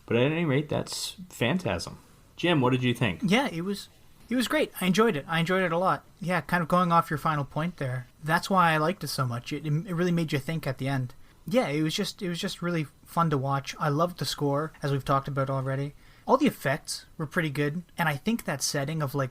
But at any rate, that's Phantasm. Jim, what did you think? Yeah, it was great. I enjoyed it. I enjoyed it a lot. Yeah, kind of going off your final point there. That's why I liked it so much. It really made you think at the end. Yeah, it was just really fun to watch. I loved the score, as we've talked about already. All the effects were pretty good, and I think that setting of like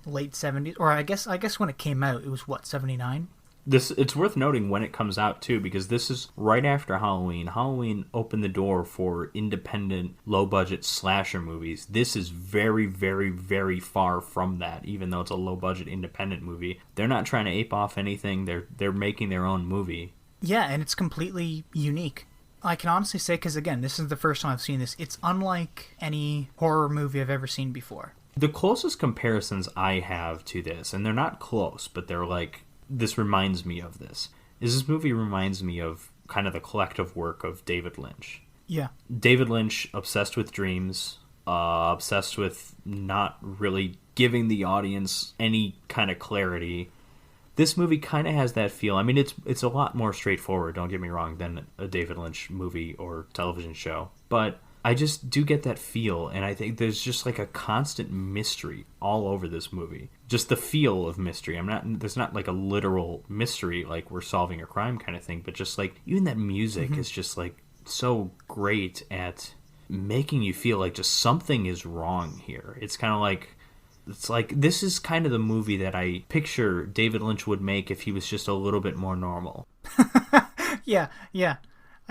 late 70s, or I guess when it came out, it was what, 79? It's worth noting when it comes out too, because this is right after Halloween. Halloween opened the door for independent, low-budget slasher movies. This is very, very, very far from that, even though it's a low-budget independent movie. They're not trying to ape off anything. They're making their own movie. Yeah, and it's completely unique. I can honestly say, because again, this is the first time I've seen this, it's unlike any horror movie I've ever seen before. The closest comparisons I have to this, and they're not close, but they're like, this reminds me of this, is this movie reminds me of kind of the collective work of David Lynch. Yeah. David Lynch, obsessed with dreams, obsessed with not really giving the audience any kind of clarity. This movie kind of has that feel. I mean, it's a lot more straightforward, don't get me wrong, than a David Lynch movie or television show. But I just do get that feel, and I think there's just like a constant mystery all over this movie. Just the feel of mystery. There's not like a literal mystery, like we're solving a crime kind of thing, but just like, even that music is just like so great at making you feel like just something is wrong here. It's kind of like, it's like, this is kind of the movie that I picture David Lynch would make if he was just a little bit more normal. Yeah.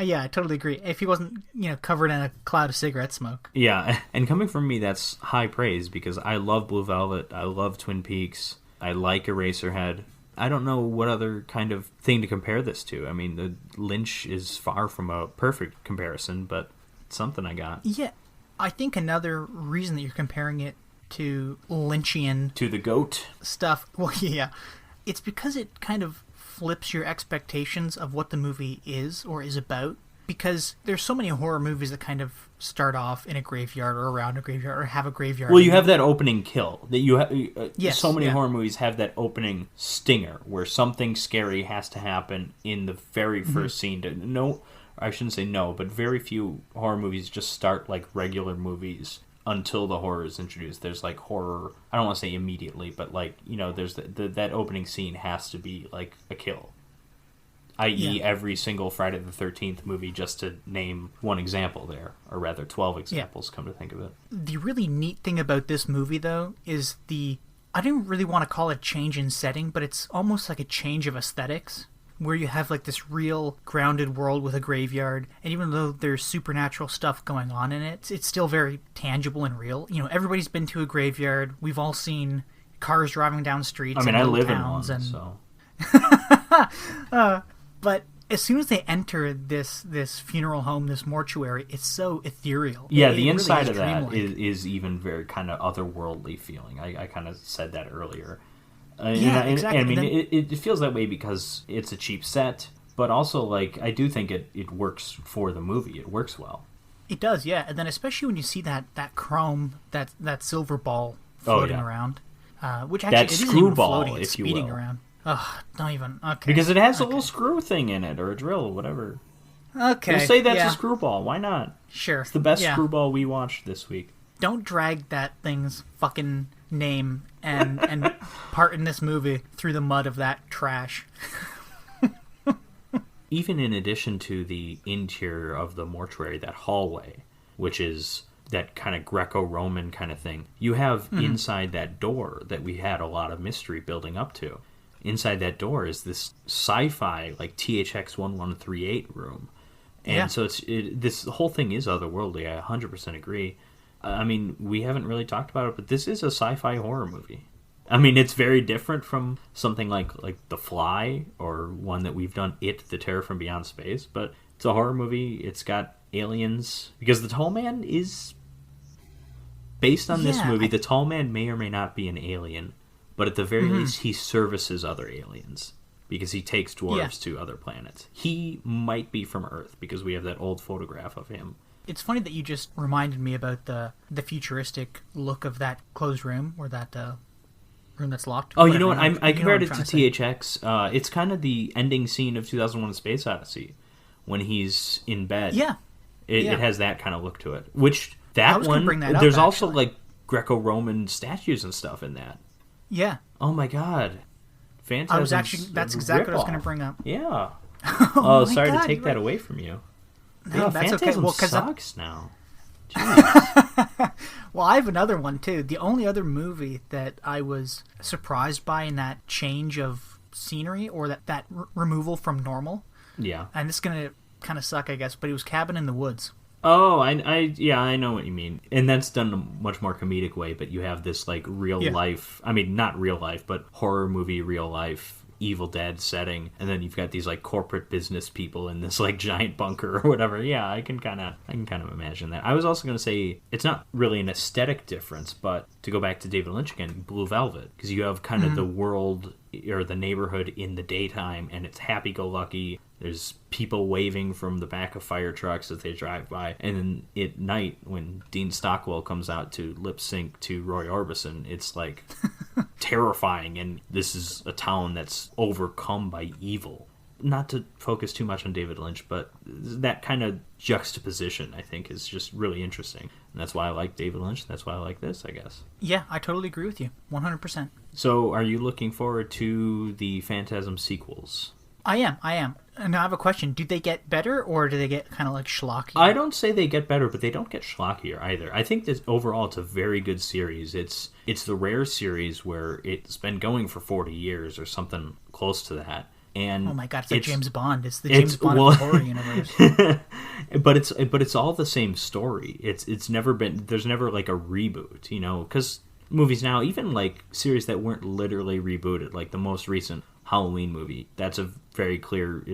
Yeah, I totally agree. If he wasn't, covered in a cloud of cigarette smoke. Yeah, and coming from me, that's high praise, because I love Blue Velvet, I love Twin Peaks, I like Eraserhead. I don't know what other kind of thing to compare this to. I mean, the Lynch is far from a perfect comparison, but it's something I got. Yeah, I think another reason that you're comparing it to Lynchian... To the GOAT. Stuff, well, yeah. It's because it kind of flips your expectations of what the movie is or is about, because there's so many horror movies that kind of start off in a graveyard or around a graveyard or have a graveyard. Well, you have that opening kill that you have. Yes, so many horror movies have that opening stinger where something scary has to happen in the very first scene. I shouldn't say no, but very few horror movies just start like regular movies until the horror is introduced. There's like horror, I don't want to say immediately, but like, there's that opening scene has to be like a kill. I.e. every single Friday the 13th movie, just to name one example there, or rather 12 examples, come to think of it. The really neat thing about this movie, though, is I didn't really want to call it change in setting, but it's almost like a change of aesthetics, where you have like this real grounded world with a graveyard, and even though there's supernatural stuff going on in it, it's still very tangible and real. Everybody's been to a graveyard. We've all seen cars driving down streets. I mean, I live in one, so... But as soon as they enter this funeral home, this mortuary, it's so ethereal. Yeah, the inside of that is even very kind of otherworldly feeling. I kind of said that earlier. Exactly. I mean, it feels that way because it's a cheap set, but also, like, I do think it works for the movie. It works well. It does, yeah. And then especially when you see that chrome, that silver ball floating around, which actually that it isn't even Screwball, floating, it's speeding around. Ugh, don't even. Okay. Because it has a little screw thing in it, or a drill, whatever. Okay. We'll say that's a Screwball. Why not? Sure. It's the best Screwball we watched this week. Don't drag that thing's fucking name and part in this movie through the mud of that trash. Even in addition to the interior of the mortuary, that hallway, which is that kind of Greco-Roman kind of thing, you have inside that door that we had a lot of mystery building up to. Inside that door is this sci-fi, like THX 1138 room. And so this whole thing is otherworldly. I 100% agree. I mean, we haven't really talked about it, but this is a sci-fi horror movie. I mean, it's very different from something like The Fly, or one that we've done, It, The Terror from Beyond Space, but it's a horror movie. It's got aliens. Because the Tall Man is... Based on this movie, the Tall Man may or may not be an alien, but at the very least, he services other aliens. Because he takes dwarves to other planets. He might be from Earth, because we have that old photograph of him. It's funny that you just reminded me about the futuristic look of that closed room, or that room that's locked. Oh, you know what? I compared it to THX. It's kind of the ending scene of 2001: A Space Odyssey, when he's in bed. Yeah. It has that kind of look to it. Which, I that was gonna one, bring that up, there's also, actually. like, Greco-Roman statues and stuff in that. Yeah. Oh my god. Phantasm's I was actually, that's exactly what I was going to bring up. Yeah. Oh, my sorry God, to take you're that right. away from you. No, Yeah, that's okay. Phantasm Well, 'cause sucks now. Jeez. Well, I have another one, too. The only other movie that I was surprised by in that change of scenery, or that removal from normal, Yeah. and this is going to kind of suck, I guess, but it was Cabin in the Woods. Oh, I know what you mean. And that's done in a much more comedic way, but you have this, like, real life, I mean, not real life, but horror movie, real life, Evil Dead setting, and then you've got these, like, corporate business people in this, like, giant bunker or whatever. Yeah, I can kind of imagine that. I was also going to say, it's not really an aesthetic difference, but to go back to David Lynch again, Blue Velvet, because you have kind of the world or the neighborhood in the daytime, and it's happy-go-lucky. There's people waving from the back of fire trucks as they drive by. And then at night, when Dean Stockwell comes out to lip sync to Roy Orbison, it's like terrifying. And this is a town that's overcome by evil. Not to focus too much on David Lynch, but that kind of juxtaposition, I think, is just really interesting. And that's why I like David Lynch. That's why I like this, I guess. Yeah, I totally agree with you. 100%. So are you looking forward to the Phantasm sequels? I am. And I have a question. Do they get better, or do they get kind of like schlocky? I don't say they get better, but they don't get schlockier either. I think that overall it's a very good series. It's the rare series where it's been going for 40 years or something close to that. And oh my god, it's like James Bond. It's the James Bond of the horror universe. but it's all the same story. It's never been, there's never like a reboot, you know, because movies now, even like series that weren't literally rebooted, like the most recent Halloween movie, that's a very clear,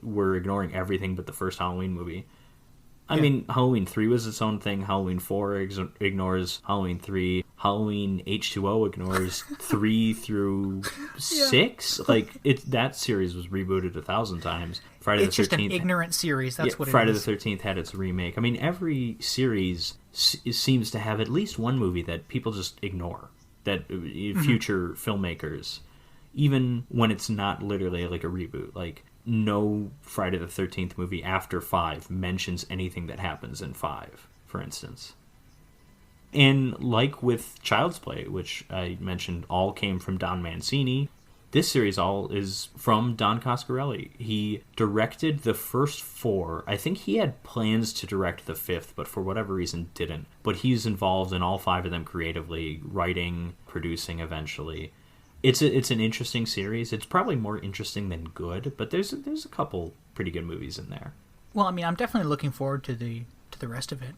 we're ignoring everything but the first Halloween movie. I mean, Halloween 3 was its own thing. Halloween 4 ignores Halloween 3. Halloween H2O ignores 3 through 6. Like, that series was rebooted 1,000 times. Friday It's the 13th, just an ignorant series. That's what it is. Friday the 13th had its remake. I mean, every series seems to have at least one movie that people just ignore. That future filmmakers, even when it's not literally like a reboot, like no Friday the 13th movie after 5 mentions anything that happens in 5, for instance. And like with Child's Play, which I mentioned all came from Don Mancini, this series all is from Don Coscarelli. He directed the first 4. I think he had plans to direct the 5th, but for whatever reason didn't. But he's involved in all 5 of them creatively, writing, producing eventually. It's an interesting series. It's probably more interesting than good, but there's a couple pretty good movies in there. Well, I mean, I'm definitely looking forward to the rest of it.